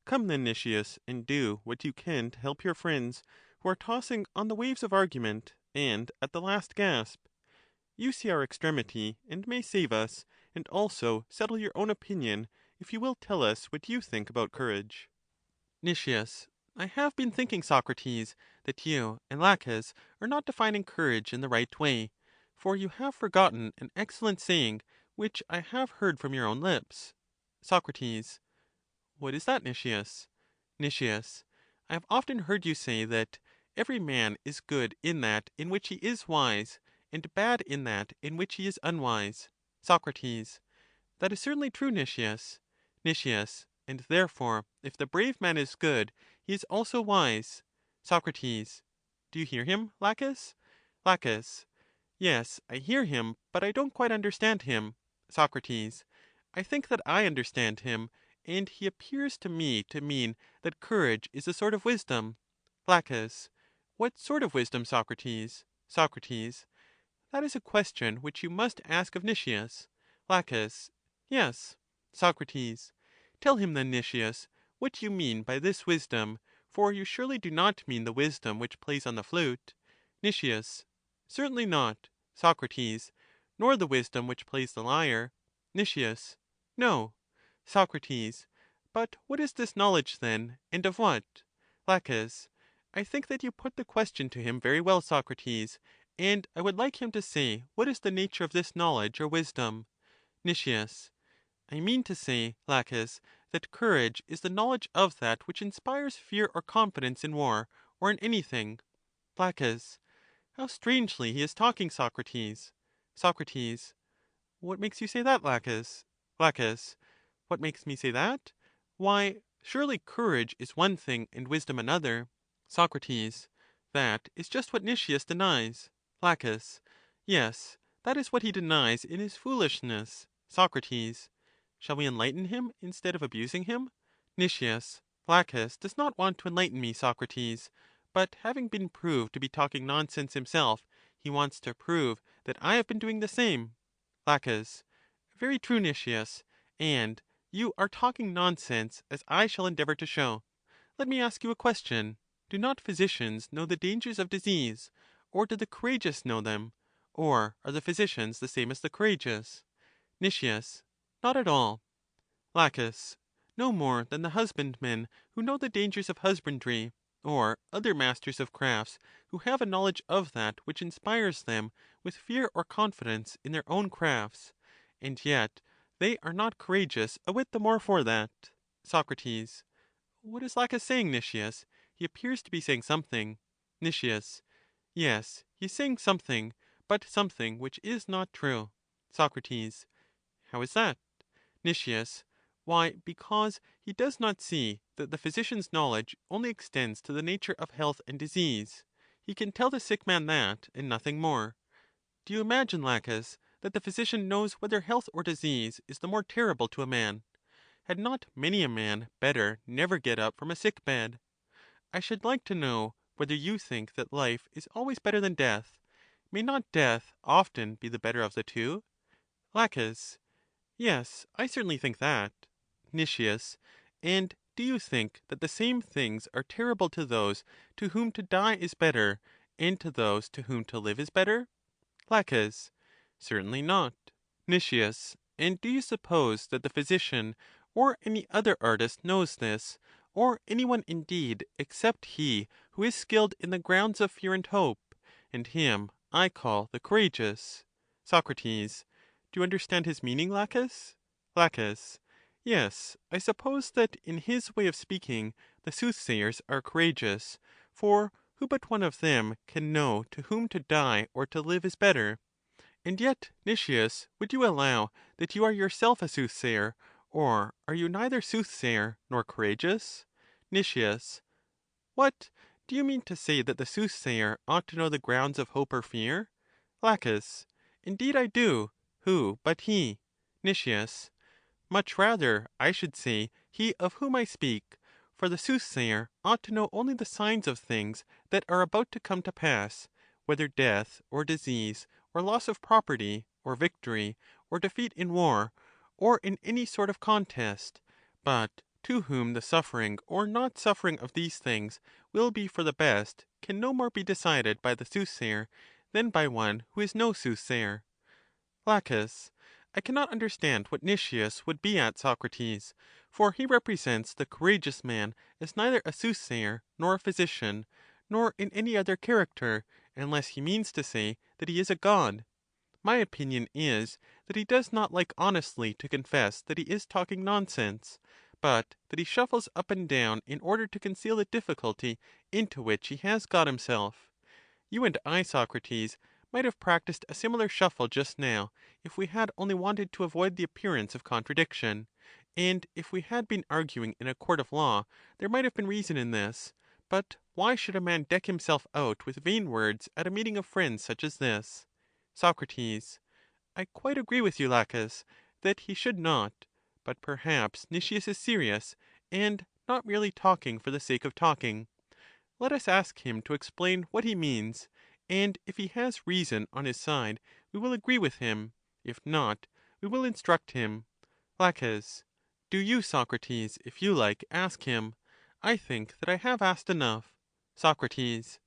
Come then, Nicias, and do what you can to help your friends, who are tossing on the waves of argument, and at the last gasp. You see our extremity, and may save us, and also settle your own opinion, if you will tell us what you think about courage. Nicias. I have been thinking, Socrates, that you and Laches are not defining courage in the right way, for you have forgotten an excellent saying, which I have heard from your own lips. Socrates. What is that, Nicias? Nicias. I have often heard you say that every man is good in that in which he is wise, and bad in that in which he is unwise. Socrates. That is certainly true, Nicias. Nicias. And therefore, if the brave man is good, he is also wise. Socrates. Do you hear him, Laches? Laches. Yes, I hear him, but I don't quite understand him. Socrates. I think that I understand him, and he appears to me to mean that courage is a sort of wisdom. Laches. What sort of wisdom, Socrates? Socrates. That is a question which you must ask of Nicias. Laches. Yes. Socrates. Tell him then, Nicias, what you mean by this wisdom, for you surely do not mean the wisdom which plays on the flute. Nicias. Certainly not. Socrates. Nor the wisdom which plays the lyre. Nicias. No. Socrates. But what is this knowledge then, and of what? Laches. I think that you put the question to him very well, Socrates, and I would like him to say what is the nature of this knowledge or wisdom. Nicias. I mean to say, Laches, that courage is the knowledge of that which inspires fear or confidence in war, or in anything. Laches. How strangely he is talking, Socrates. Socrates. What makes you say that, Laches? Laches. What makes me say that? Why, surely courage is one thing and wisdom another. Socrates. That is just what Nicias denies. Laches. Yes, that is what he denies in his foolishness. Socrates. Shall we enlighten him instead of abusing him? Nicias. Laches does not want to enlighten me, Socrates, but having been proved to be talking nonsense himself, he wants to prove that I have been doing the same. Laches. Very true, Nicias, and You are talking nonsense, as I shall endeavor to show. Let me ask you a question. Do not physicians know the dangers of disease, or do the courageous know them? Or are the physicians the same as the courageous? Nicias. Not at all. Laches. No more than the husbandmen who know the dangers of husbandry, or other masters of crafts who have a knowledge of that which inspires them with fear or confidence in their own crafts, and yet they are not courageous a whit the more for that. Socrates. What is Laches saying, Nicias? He appears to be saying something. Nicias. Yes, he is saying something, but something which is not true. Socrates. How is that? Nicias. Why, because he does not see that the physician's knowledge only extends to the nature of health and disease. He can tell the sick man that, and nothing more. Do you imagine, Laches, that the physician knows whether health or disease is the more terrible to a man? Had not many a man better never get up from a sick bed? I should like to know whether you think that life is always better than death. May not death often be the better of the two? Laches. Yes, I certainly think that. Nicias. And do you think that the same things are terrible to those to whom to die is better, and to those to whom to live is better? Laches. Certainly not. Nicias. And do you suppose that the physician or any other artist knows this, or any one indeed except he who is skilled in the grounds of fear and hope, and him I call the courageous? Socrates. Do you understand his meaning, Laches? Laches. Yes, I suppose that in his way of speaking the soothsayers are courageous, for who but one of them can know to whom to die or to live is better? And yet, Nicias, would you allow that you are yourself a soothsayer, or are you neither soothsayer nor courageous? Nicias. What? Do you mean to say that the soothsayer ought to know the grounds of hope or fear? Laches. Indeed I do. Who but he? Nicias. Much rather, I should say, he of whom I speak. For the soothsayer ought to know only the signs of things that are about to come to pass, whether death, or disease, or loss of property, or victory, or defeat in war, or in any sort of contest; but to whom the suffering or not suffering of these things will be for the best can no more be decided by the soothsayer than by one who is no soothsayer. Laches. I cannot understand what Nicias would be at, Socrates, for he represents the courageous man as neither a soothsayer nor a physician, nor in any other character, unless he means to say that he is a god. My opinion is that he does not like honestly to confess that he is talking nonsense, but that he shuffles up and down in order to conceal the difficulty into which he has got himself. You and I, Socrates, might have practised a similar shuffle just now, if we had only wanted to avoid the appearance of contradiction; and if we had been arguing in a court of law, there might have been reason in this. But why should a man deck himself out with vain words at a meeting of friends such as this? Socrates. I quite agree with you, Laches, that he should not; but perhaps Nicias is serious, and not merely talking for the sake of talking. Let us ask him to explain what he means, and if he has reason on his side, we will agree with him; if not, we will instruct him. Laches. Do you, Socrates, if you like, ask him. I think that I have asked enough. Socrates.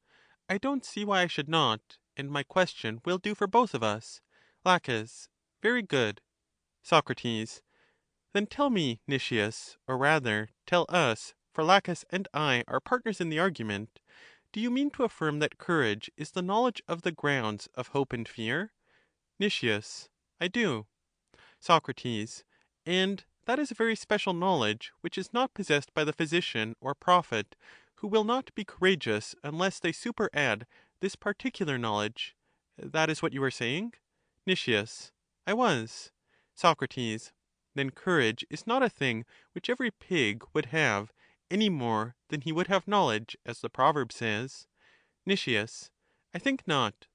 I don't see why I should not, and my question will do for both of us. Laches. Very good. Socrates. Then tell me, Nicias, or rather tell us, for Laches and I are partners in the argument, do you mean to affirm that courage is the knowledge of the grounds of hope and fear? Nicias. I do. Socrates. And that is a very special knowledge, which is not possessed by the physician or prophet, who will not be courageous unless they superadd this particular knowledge. That is what you were saying? Nicias. I was. Socrates. Then courage is not a thing which every pig would have, any more than he would have knowledge, as the proverb says. Nicias. I think not.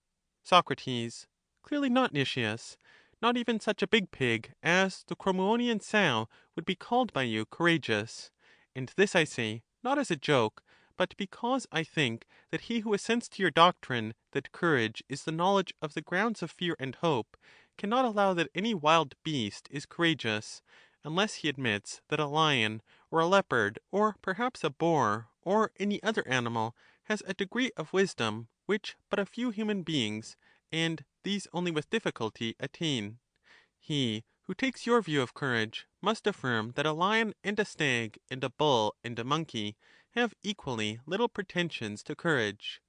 Socrates. Clearly not, Nicias. Not even such a big pig as the Crommyonian sow would be called by you courageous. And this I say, not as a joke, but because I think that he who assents to your doctrine that courage is the knowledge of the grounds of fear and hope cannot allow that any wild beast is courageous, unless he admits that a lion, or a leopard, or perhaps a boar, or any other animal, has a degree of wisdom which but a few human beings, and these only with difficulty, attain. He who takes your view of courage must affirm that a lion and a stag and a bull and a monkey have equally little pretensions to courage.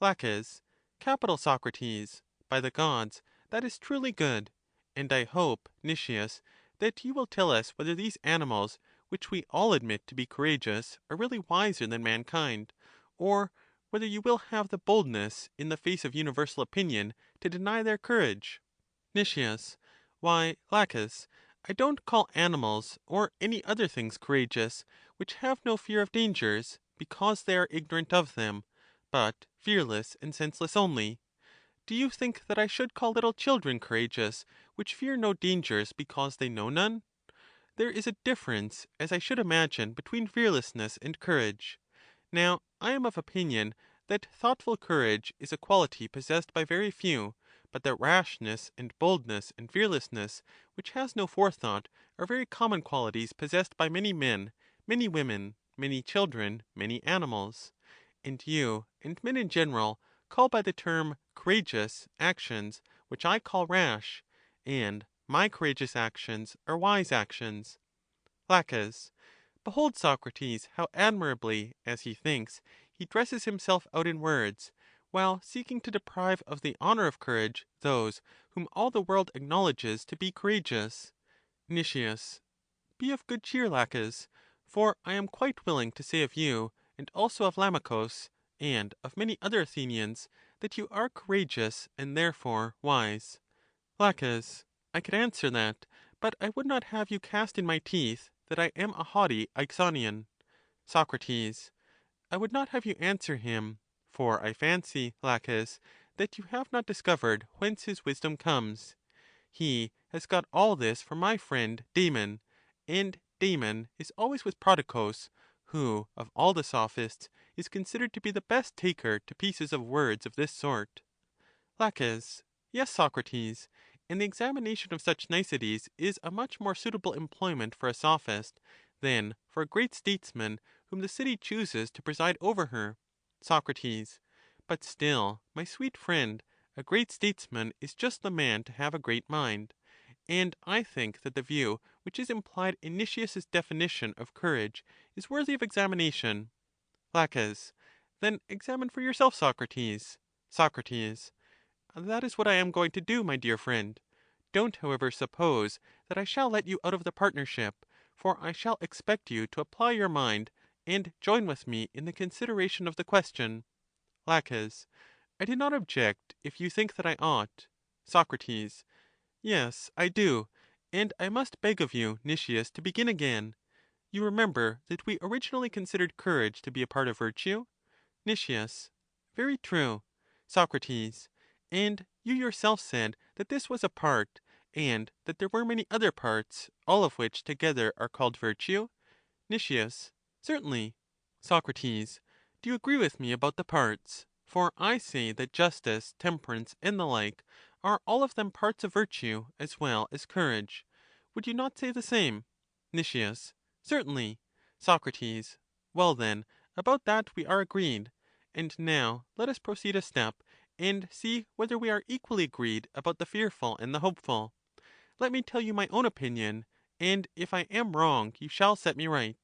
Laches. Capital, Socrates. By the gods, that is truly good. And I hope, Nicias, that you will tell us whether these animals, which we all admit to be courageous, are really wiser than mankind, or whether you will have the boldness, in the face of universal opinion, to deny their courage. Nicias. Why, Laches, I don't call animals or any other things courageous, which have no fear of dangers, because they are ignorant of them, but fearless and senseless only. Do you think that I should call little children courageous, which fear no dangers because they know none? There is a difference, as I should imagine, between fearlessness and courage. Now, I am of opinion that thoughtful courage is a quality possessed by very few, but that rashness and boldness and fearlessness, which has no forethought, are very common qualities possessed by many men, many women, many children, many animals. And you, and men in general, call by the term courageous actions which I call rash, and my courageous actions are wise actions. Laches. Behold, Socrates, how admirably, as he thinks, he dresses himself out in words, while seeking to deprive of the honor of courage those whom all the world acknowledges to be courageous. Nicias. Be of good cheer, Laches, for I am quite willing to say of you, and also of Lamachus, and of many other Athenians, that you are courageous and therefore wise. Laches. I could answer that, but I would not have you cast in my teeth that I am a haughty Ixonian. Socrates. I would not have you answer him, for I fancy, Laches, that you have not discovered whence his wisdom comes. He has got all this from my friend Damon, and Damon is always with Prodicus, who, of all the sophists, is considered to be the best taker to pieces of words of this sort. Laches. Yes, Socrates, and the examination of such niceties is a much more suitable employment for a sophist than for a great statesman whom the city chooses to preside over her. Socrates. But still, my sweet friend, a great statesman is just the man to have a great mind. And I think that the view which is implied in Nicias's definition of courage is worthy of examination. Laches. Then examine for yourself, Socrates. Socrates. That is what I am going to do, my dear friend. Don't, however, suppose that I shall let you out of the partnership, for I shall expect you to apply your mind, and join with me in the consideration of the question. Laches. I do not object, if you think that I ought. Socrates. Yes, I do, and I must beg of you, Nicias, to begin again. You remember that we originally considered courage to be a part of virtue? Nicias. Very true. Socrates. And you yourself said that this was a part, and that there were many other parts, all of which together are called virtue? Nicias. Certainly. Socrates. Do you agree with me about the parts? For I say that justice, temperance, and the like, are all of them parts of virtue as well as courage. Would you not say the same? Nicias. Certainly. Socrates. Well then, about that we are agreed. And now let us proceed a step, and see whether we are equally agreed about the fearful and the hopeful. Let me tell you my own opinion, and if I am wrong you shall set me right.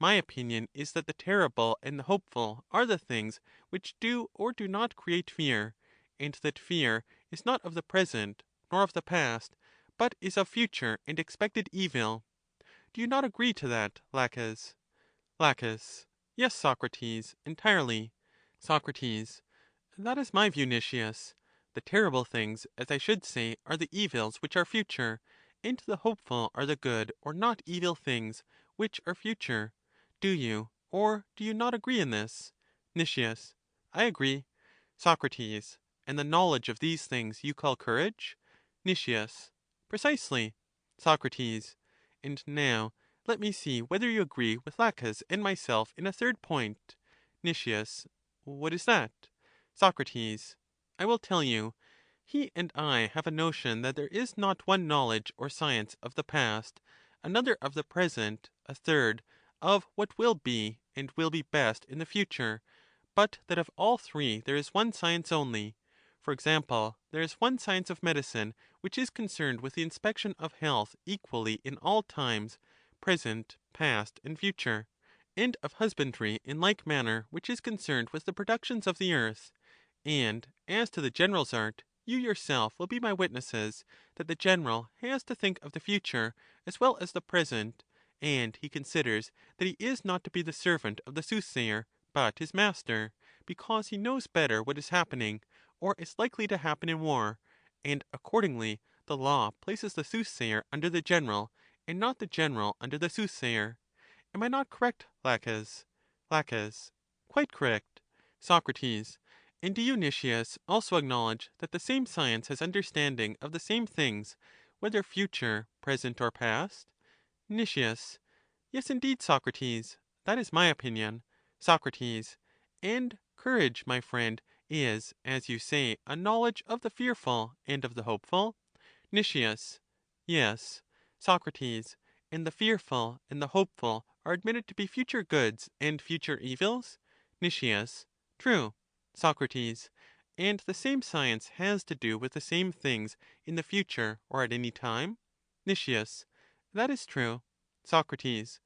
My opinion is that the terrible and the hopeful are the things which do or do not create fear, and that fear is not of the present, nor of the past, but is of future and expected evil. Do you not agree to that, Laches? Laches. Yes, Socrates, entirely. Socrates. That is my view, Nicias. The terrible things, as I should say, are the evils which are future, and the hopeful are the good or not evil things, which are future. Do you, or do you not agree in this? Nicias. I agree. Socrates. And the knowledge of these things you call courage? Nicias. Precisely. Socrates. And now let me see whether you agree with Laches and myself in a third point. Nicias. What is that? Socrates. I will tell you. He and I have a notion that there is not one knowledge or science of the past, another of the present, a third of what will be and will be best in the future, but that of all three there is one science only. For example, there is one science of medicine which is concerned with the inspection of health equally in all times, present, past, and future, and of husbandry in like manner which is concerned with the productions of the earth. And as to the general's art, you yourself will be my witnesses that the general has to think of the future as well as the present, and he considers that he is not to be the servant of the soothsayer, but his master, because he knows better what is happening, or is likely to happen in war, and accordingly the law places the soothsayer under the general, and not the general under the soothsayer. Am I not correct, Laches? Laches. Quite correct. Socrates. And do you, Nicias, also acknowledge that the same science has understanding of the same things, whether future, present, or past? Nicias. Yes, indeed, Socrates. That is my opinion. Socrates. And courage, my friend, is, as you say, a knowledge of the fearful and of the hopeful? Nicias. Yes. Socrates. And the fearful and the hopeful are admitted to be future goods and future evils? Nicias. True. Socrates. And the same science has to do with the same things in the future or at any time? Nicias. That is true. Socrates.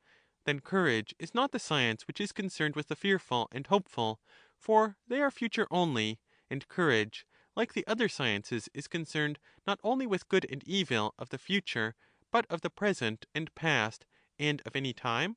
Then courage is not the science which is concerned with the fearful and hopeful, for they are future only, and courage, like the other sciences, is concerned not only with good and evil of the future, but of the present and past, and of any time?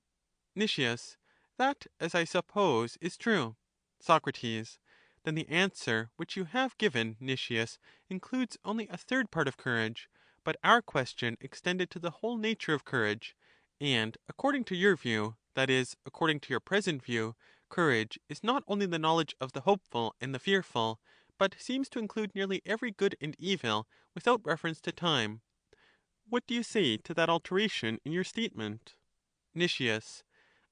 Nicias. That, as I suppose, is true. Socrates. Then the answer which you have given, Nicias, includes only a third part of courage, but our question extended to the whole nature of courage, and according to your view, that is, according to your present view, courage is not only the knowledge of the hopeful and the fearful, but seems to include nearly every good and evil without reference to time. What do you say to that alteration in your statement? Nicias.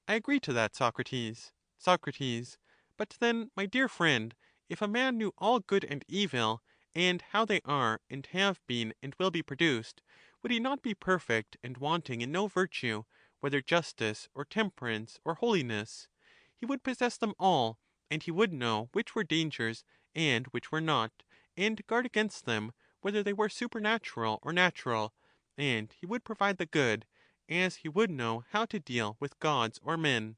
I agree to that, Socrates. Socrates. But then, my dear friend, if a man knew all good and evil, and how they are and have been and will be produced, would he not be perfect and wanting in no virtue, whether justice or temperance or holiness? He would possess them all, and he would know which were dangers and which were not, and guard against them, whether they were supernatural or natural, and he would provide the good, as he would know how to deal with gods or men.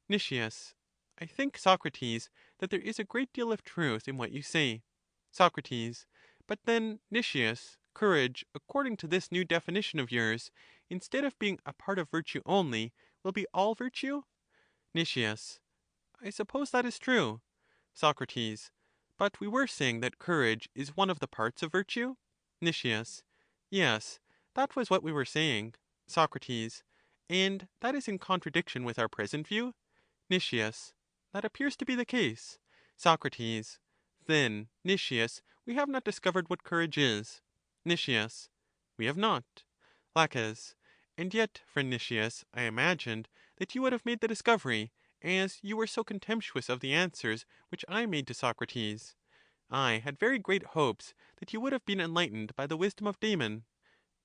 Nicias. I think, Socrates, that there is a great deal of truth in what you say. Socrates. But then, Nicias, courage, according to this new definition of yours, instead of being a part of virtue only, will be all virtue? Nicias. I suppose that is true. Socrates. But we were saying that courage is one of the parts of virtue? Nicias. Yes, that was what we were saying. Socrates. And that is in contradiction with our present view? Nicias. That appears to be the case. Socrates. Then, Nicias, we have not discovered what courage is. Nicias. We have not. Laches. And yet, friend Nicias, I imagined that you would have made the discovery, as you were so contemptuous of the answers which I made to Socrates. I had very great hopes that you would have been enlightened by the wisdom of Damon.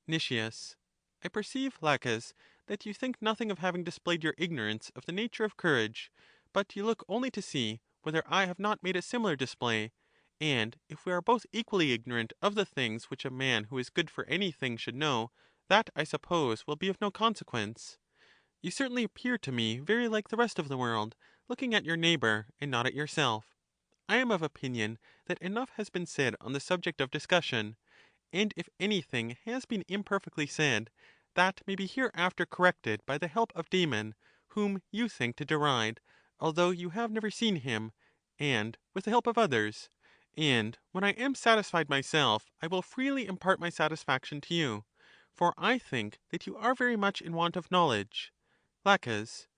Nicias. I perceive, Laches, that you think nothing of having displayed your ignorance of the nature of courage, but you look only to see whether I have not made a similar display, and if we are both equally ignorant of the things which a man who is good for anything should know, that, I suppose, will be of no consequence. You certainly appear to me very like the rest of the world, looking at your neighbor and not at yourself. I am of opinion that enough has been said on the subject of discussion, and if anything has been imperfectly said, that may be hereafter corrected by the help of Damon, whom you think to deride, although you have never seen him, and with the help of others. And when I am satisfied myself, I will freely impart my satisfaction to you, for I think that you are very much in want of knowledge. Laches.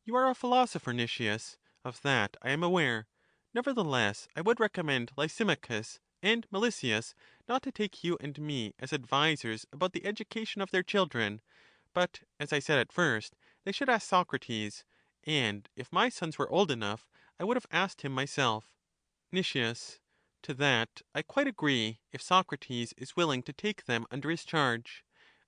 You are a philosopher, Nicias, of that I am aware. Nevertheless, I would recommend Lysimachus and Melesias not to take you and me as advisers about the education of their children, but, as I said at first, they should ask Socrates, and if my sons were old enough, I would have asked him myself. Nicias. To that I quite agree, if Socrates is willing to take them under his charge.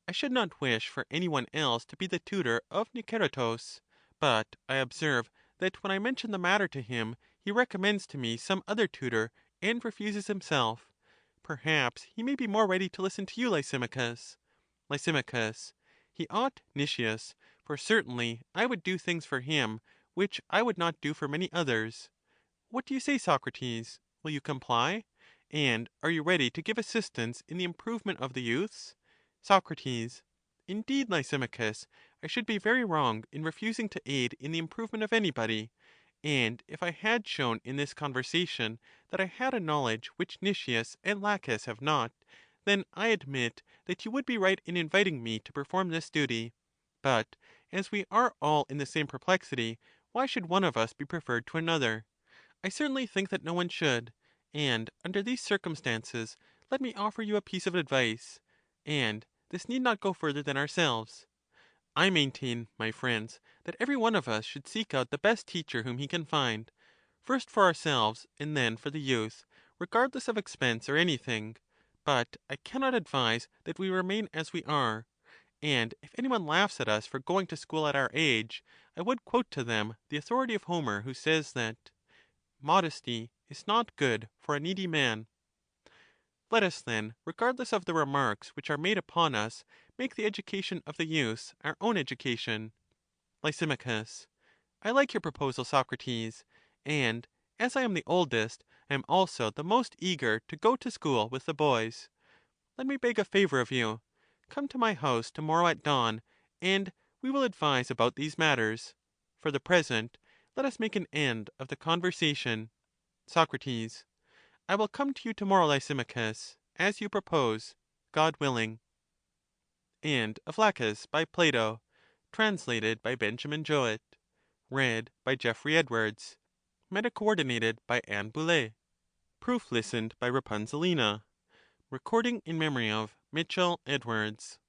I should not wish for any one else to be the tutor of Niceratus, but I observe that when I mention the matter to him, he recommends to me some other tutor, and refuses himself. Perhaps he may be more ready to listen to you, Lysimachus. Lysimachus. He ought, Nicias, for certainly I would do things for him which I would not do for many others. What do you say, Socrates? Will you comply? And are you ready to give assistance in the improvement of the youths? Socrates. Indeed, Lysimachus, I should be very wrong in refusing to aid in the improvement of anybody. And if I had shown in this conversation that I had a knowledge which Nicias and Laches have not, then I admit that you would be right in inviting me to perform this duty. But as we are all in the same perplexity, why should one of us be preferred to another? I certainly think that no one should, and under these circumstances let me offer you a piece of advice, and this need not go further than ourselves. I maintain, my friends, that every one of us should seek out the best teacher whom he can find, first for ourselves and then for the youth, regardless of expense or anything. But I cannot advise that we remain as we are, and if anyone laughs at us for going to school at our age, I would quote to them the authority of Homer, who says that modesty is not good for a needy man. Let us then, regardless of the remarks which are made upon us, make the education of the youths our own education. Lysimachus. I like your proposal, Socrates, and as I am the oldest, I am also the most eager to go to school with the boys. Let me beg a favor of you. Come to my house tomorrow at dawn, and we will advise about these matters. For the present, let us make an end of the conversation. Socrates. I will come to you tomorrow, Lysimachus, as you propose, God willing. End of Laches by Plato. Translated by Benjamin Jowett. Read by Geoffrey Edwards. Meta-coordinated by Anne Boulay. Proof listened by Rapunzelina. Recording in memory of Mitchell Edwards.